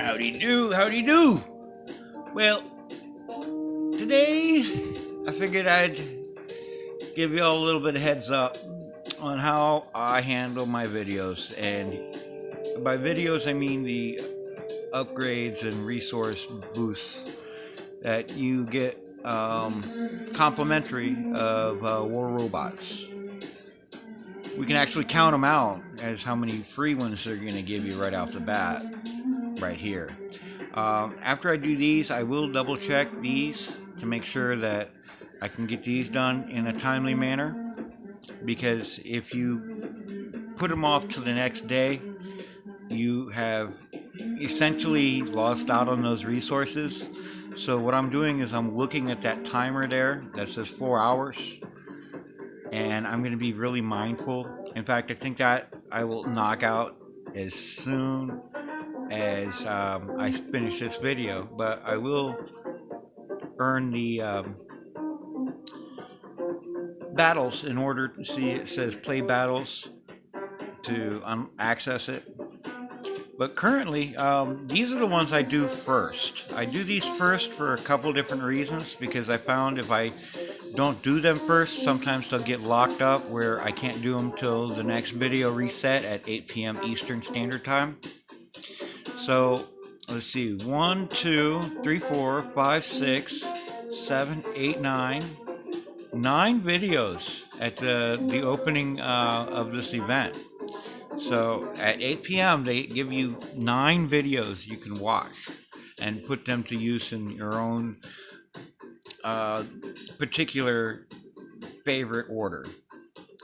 Howdy do, howdy do. Well, today I figured I'd give you all a little bit of heads up on how I handle my videos. And by videos, I mean the upgrades and resource boosts that you get complimentary of War Robots. We can actually count them out as how many free ones they're going to give you right off the bat, right here. After I do these, I will double check these to make sure that I can get these done in a timely manner, because if you put them off to the next day, you have essentially lost out on those resources. So what I'm doing is I'm looking at that timer there that says 4 hours, and I'm going to be really mindful. In fact, I think that I will knock out as soon as I finish this video, but I will earn the battles in order to see. It says play battles to access it. But currently, these are the ones I do first. I do these first for a couple different reasons, because I found if I don't do them first, sometimes they'll get locked up where I can't do them till the next video reset at 8 p.m. Eastern Standard Time. So let's see, 1, 2, 3, 4, 5, 6, 7, 8, 9 videos at the opening of this event. So at 8 p.m. they give you 9 videos you can watch and put them to use in your own particular favorite order.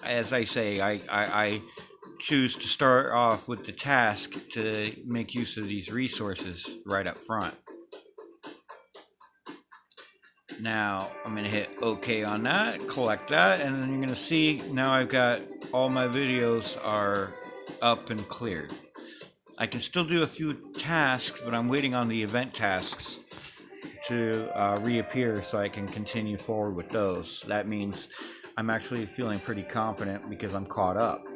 As I say, I choose to start off with the task to make use of these resources right up front. Now I'm going to hit OK on that, collect that, and then you're going to see now I've got all my videos are up and cleared. I can still do a few tasks, but I'm waiting on the event tasks to reappear so I can continue forward with those. That means I'm actually feeling pretty confident because I'm caught up.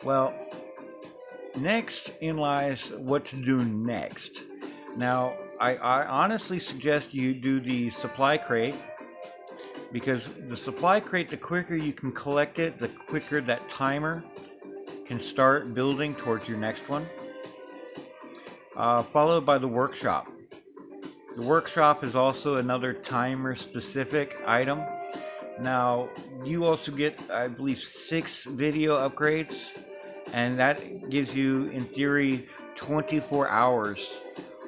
Well, next in lies what to do next. Now, I honestly suggest you do the supply crate, because the supply crate, the quicker you can collect it, the quicker that timer can start building towards your next one. Followed by the workshop. The workshop is also another timer-specific item. Now, you also get, I believe, 6 video upgrades, and that gives you, in theory, 24 hours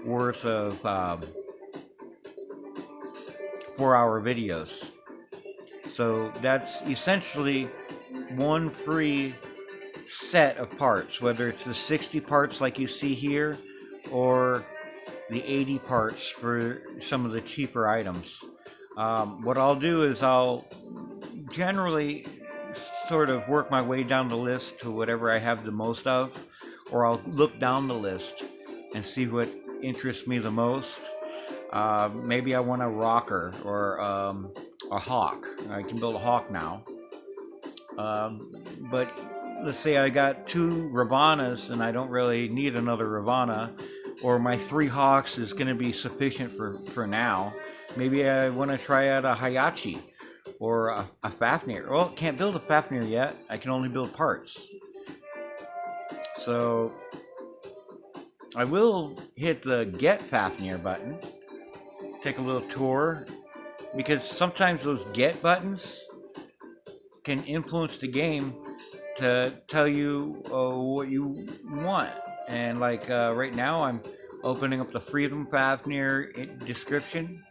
worth of 4-hour videos. So that's essentially one free set of parts, whether it's the 60 parts like you see here or the 80 parts for some of the cheaper items. What I'll do is I'll generally sort of work my way down the list to whatever I have the most of, or I'll look down the list and see what interests me the most. Maybe I want a rocker or a hawk. I can build a hawk now. But let's say I got 2 Ravanas and I don't really need another Ravana, or my 3 hawks is going to be sufficient for now. Maybe I want to try out a Hayachi or a Fafnir. Well, can't build a Fafnir yet. I can only build parts. So I will hit the Get Fafnir button, take a little tour, because sometimes those Get buttons can influence the game to tell you what you want. And like right now, I'm opening up the Freedom Fafnir description,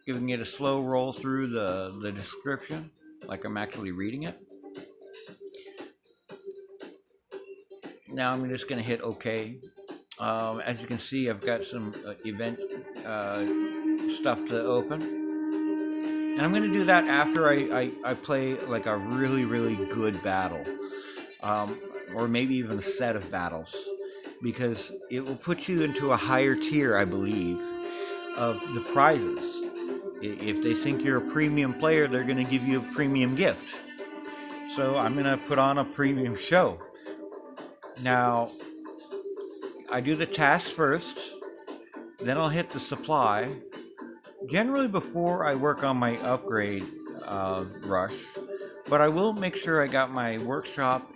giving it a slow roll through the description, like I'm actually reading it. Now I'm just going to hit OK. As you can see, I've got some event stuff to open. And I'm going to do that after I play like a really, really good battle. Or maybe even a set of battles. Because it will put you into a higher tier, I believe, of the prizes. If they think you're a premium player, they're going to give you a premium gift. So I'm going to put on a premium show. Now, I do the task first, then I'll hit the supply. Generally before I work on my upgrade rush, but I will make sure I got my workshop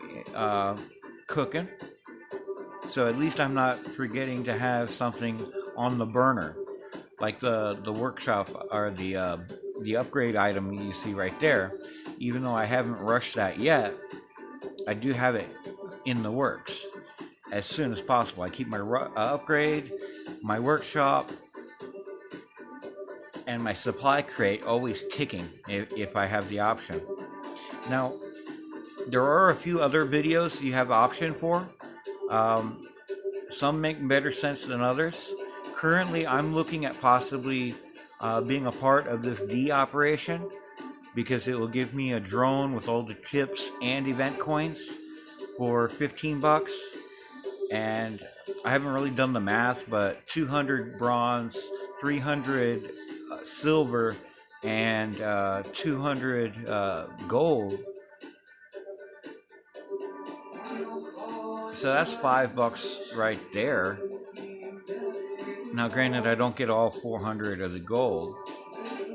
cooking, so at least I'm not forgetting to have something on the burner, like the workshop or the upgrade item you see right there. Even though I haven't rushed that yet, I do have it in the works as soon as possible. I keep my upgrade, my workshop, and my supply crate always ticking if I have the option. Now, there are a few other videos you have option for. Some make better sense than others. Currently, I'm looking at possibly being a part of this D operation because it will give me a drone with all the chips and event coins for 15 bucks. And I haven't really done the math, but 200 bronze, 300 silver, and 200 gold. So that's $5 right there. Now, granted, I don't get all 400 of the gold.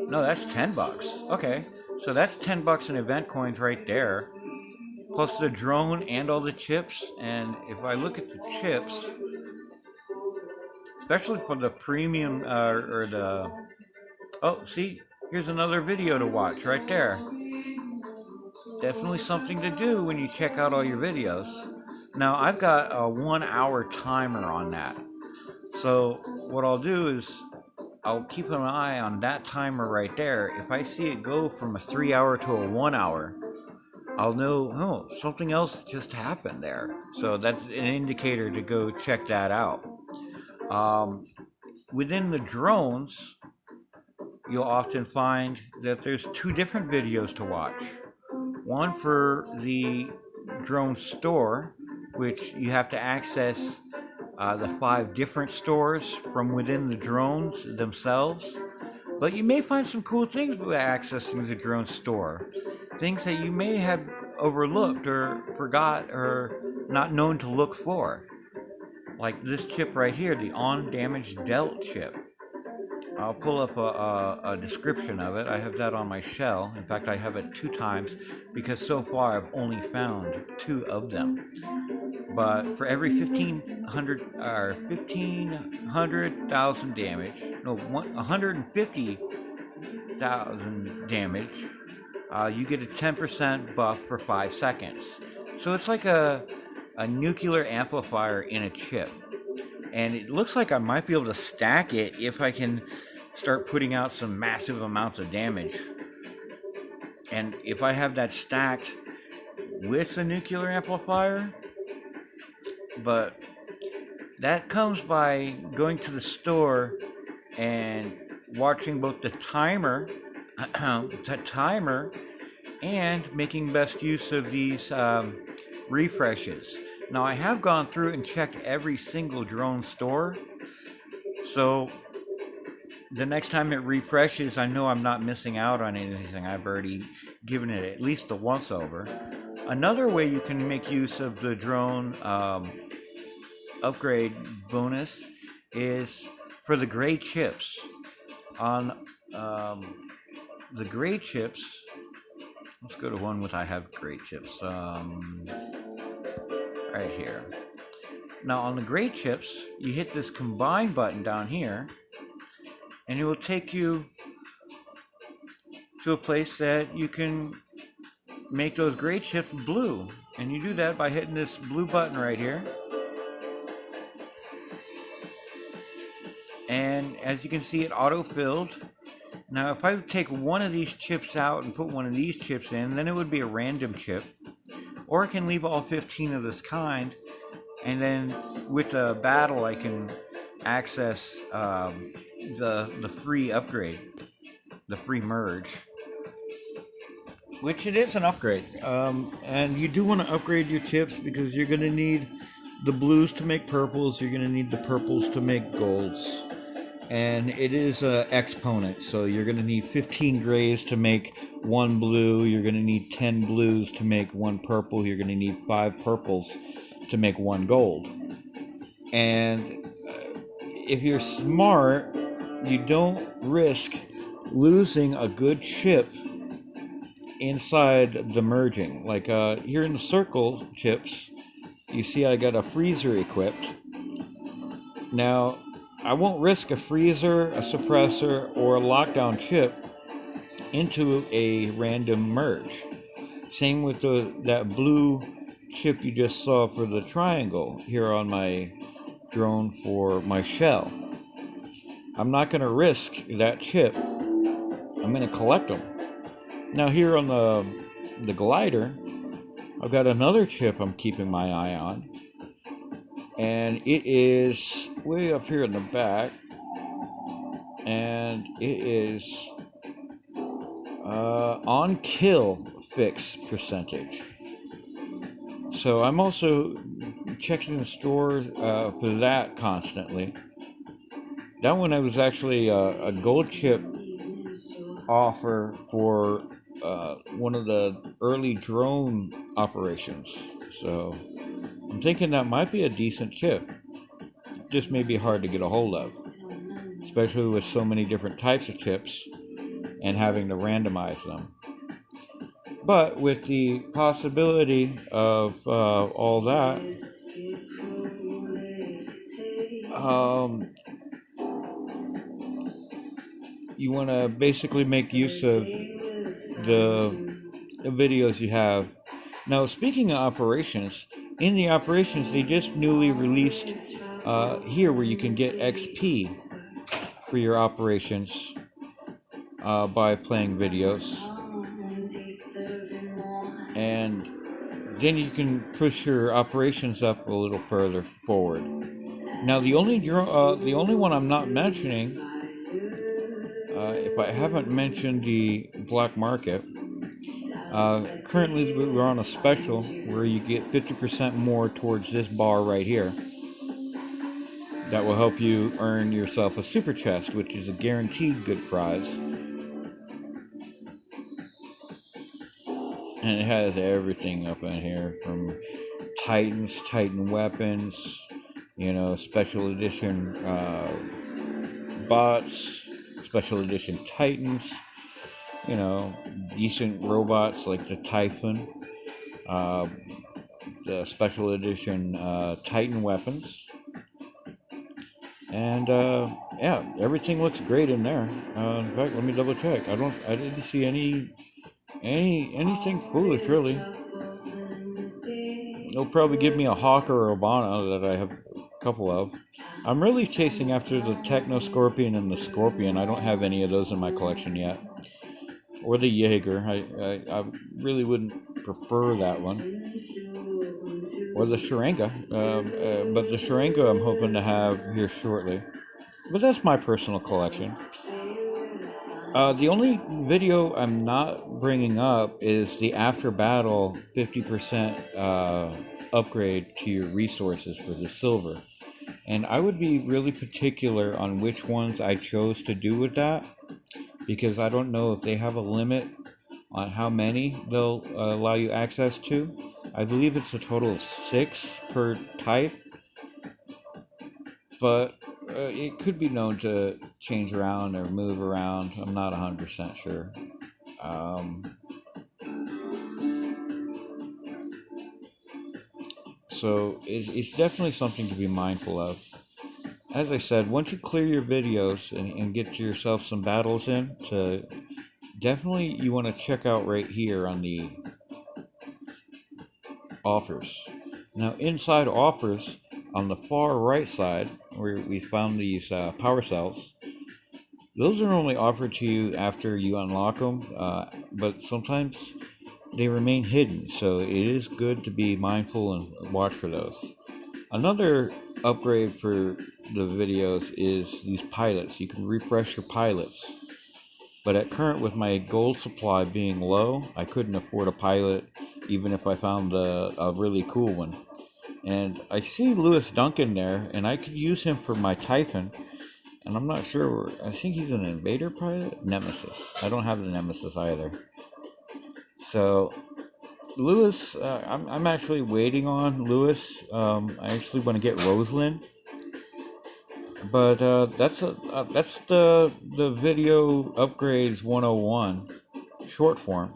No, that's 10 bucks. Okay, so that's 10 bucks in event coins right there, plus the drone and all the chips. And if I look at the chips, especially for the premium or the see, here's another video to watch right there. Definitely something to do when you check out all your videos. Now I've got a 1 hour timer on that, so what I'll do is I'll keep an eye on that timer right there. If I see it go from a 3 hour to a 1 hour, I'll know, oh, something else just happened there. So that's an indicator to go check that out. Within the drones, you'll often find that there's two different videos to watch. One for the drone store, which you have to access the 5 different stores from within the drones themselves. But you may find some cool things by accessing the drone store. Things that you may have overlooked or forgot or not known to look for. Like this chip right here, the on-damaged dealt chip. I'll pull up a description of it. I have that on my shell. In fact, I have it 2 times because so far I've only found 2 of them. But for every 1,500,000 damage, no, 150,000 damage, you get a 10% buff for 5 seconds. So it's like a nuclear amplifier in a chip. And it looks like I might be able to stack it if I can start putting out some massive amounts of damage. And if I have that stacked with a nuclear amplifier, but that comes by going to the store and watching both the timer and making best use of these refreshes. Now, I have gone through and checked every single drone store, so the next time it refreshes, I know I'm not missing out on anything. I've already given it at least a once over. Another way you can make use of the drone upgrade bonus is for the gray chips. On the gray chips, let's go to one with I have gray chips. Right here. Now on the gray chips, you hit this combine button down here, and it will take you to a place that you can make those gray chips blue. And you do that by hitting this blue button right here. And as you can see, it auto-filled. Now if I take one of these chips out and put one of these chips in, then it would be a random chip. Or I can leave all 15 of this kind, and then with a battle I can access the free upgrade, the free merge, which it is an upgrade. And you do want to upgrade your chips because you're going to need the blues to make purples, you're going to need the purples to make golds. And it is an exponent, so you're going to need 15 grays to make 1 blue, you're going to need 10 blues to make 1 purple, you're going to need 5 purples to make 1 gold. And if you're smart, you don't risk losing a good chip inside the merging. Like here in the circle chips, you see I got a freezer equipped. Now, I won't risk a freezer, a suppressor, or a lockdown chip into a random merge. Same with that blue chip you just saw for the triangle here on my drone for my shell. I'm not going to risk that chip. I'm going to collect them. Now here on the glider, I've got another chip I'm keeping my eye on. And it is way up here in the back. And it is on kill fix percentage. So I'm also checking the store for that constantly. That one I was actually a gold chip offer for one of the early drone operations. So I'm thinking that might be a decent chip. Just may be hard to get a hold of, especially with so many different types of chips and having to randomize them. But with the possibility of all that, you want to basically make use of the videos you have. Now, speaking of operations, in the operations, they just newly released here where you can get XP for your operations by playing videos. And then you can push your operations up a little further forward. Now, the only one I'm not mentioning, if I haven't mentioned the black market, currently we're on a special where you get 50% more towards this bar right here. That will help you earn yourself a super chest, which is a guaranteed good prize. And it has everything up in here from Titans, Titan weapons, special edition bots, special edition Titans, decent robots like the Typhon, the special edition Titan weapons. And yeah, everything looks great in there. In fact, let me double check. I didn't see anything foolish really. They'll probably give me a Hawk or a Obana that I have a couple of. I'm really chasing after the Techno Scorpion and the Scorpion. I don't have any of those in my collection yet. Or the Jaeger. I really wouldn't prefer that one. Or the Sharinga. But the Sharinga I'm hoping to have here shortly. But that's my personal collection. The only video I'm not bringing up is the after battle 50% upgrade to your resources for the silver. And I would be really particular on which ones I chose to do with that, because I don't know if they have a limit on how many they'll allow you access to. I believe it's a total of 6 per type, but it could be known to change around or move around. I'm not 100% sure. So it's definitely something to be mindful of. As I said, once you clear your videos and get yourself some battles in, definitely you want to check out right here on the offers. Now inside offers, on the far right side, where we found these power cells, those are only offered to you after you unlock them, but sometimes they remain hidden, so it is good to be mindful and watch for those. Another upgrade for the videos is these pilots. You can refresh your pilots, but at current, with my gold supply being low, I couldn't afford a pilot even if I found a really cool one. And I see Lewis Duncan there, and I could use him for my Typhon. And I'm not sure. I think he's an invader pilot? Nemesis. I don't have the Nemesis either. So, Lewis, I'm actually waiting on Lewis. I actually want to get Rosalind But that's the video upgrades 101 short form.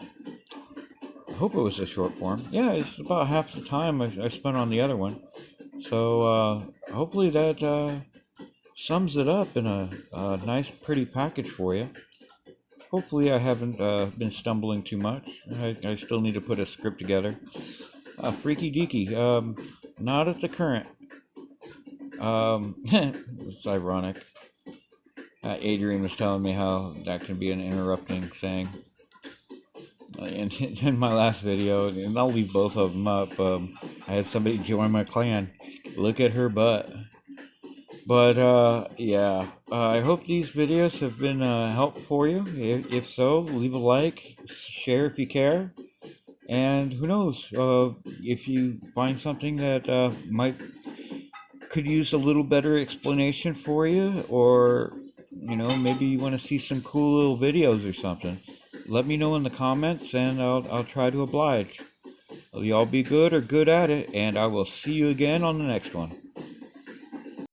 I hope it was a short form. Yeah, it's about half the time I spent on the other one. So hopefully that sums it up in a nice, pretty package for you. Hopefully I haven't been stumbling too much. I still need to put a script together. Freaky deaky. Not at the current. It's ironic. Adrian was telling me how that can be an interrupting thing. In my last video, and I'll leave both of them up, I had somebody join my clan. Look at her butt. But yeah, I hope these videos have been helpful for you. If so, leave a like, share if you care, and who knows, if you find something that might could use a little better explanation for you, or maybe you want to see some cool little videos or something, let me know in the comments, and I'll try to oblige. Y'all be good or good at it, and I will see you again on the next one.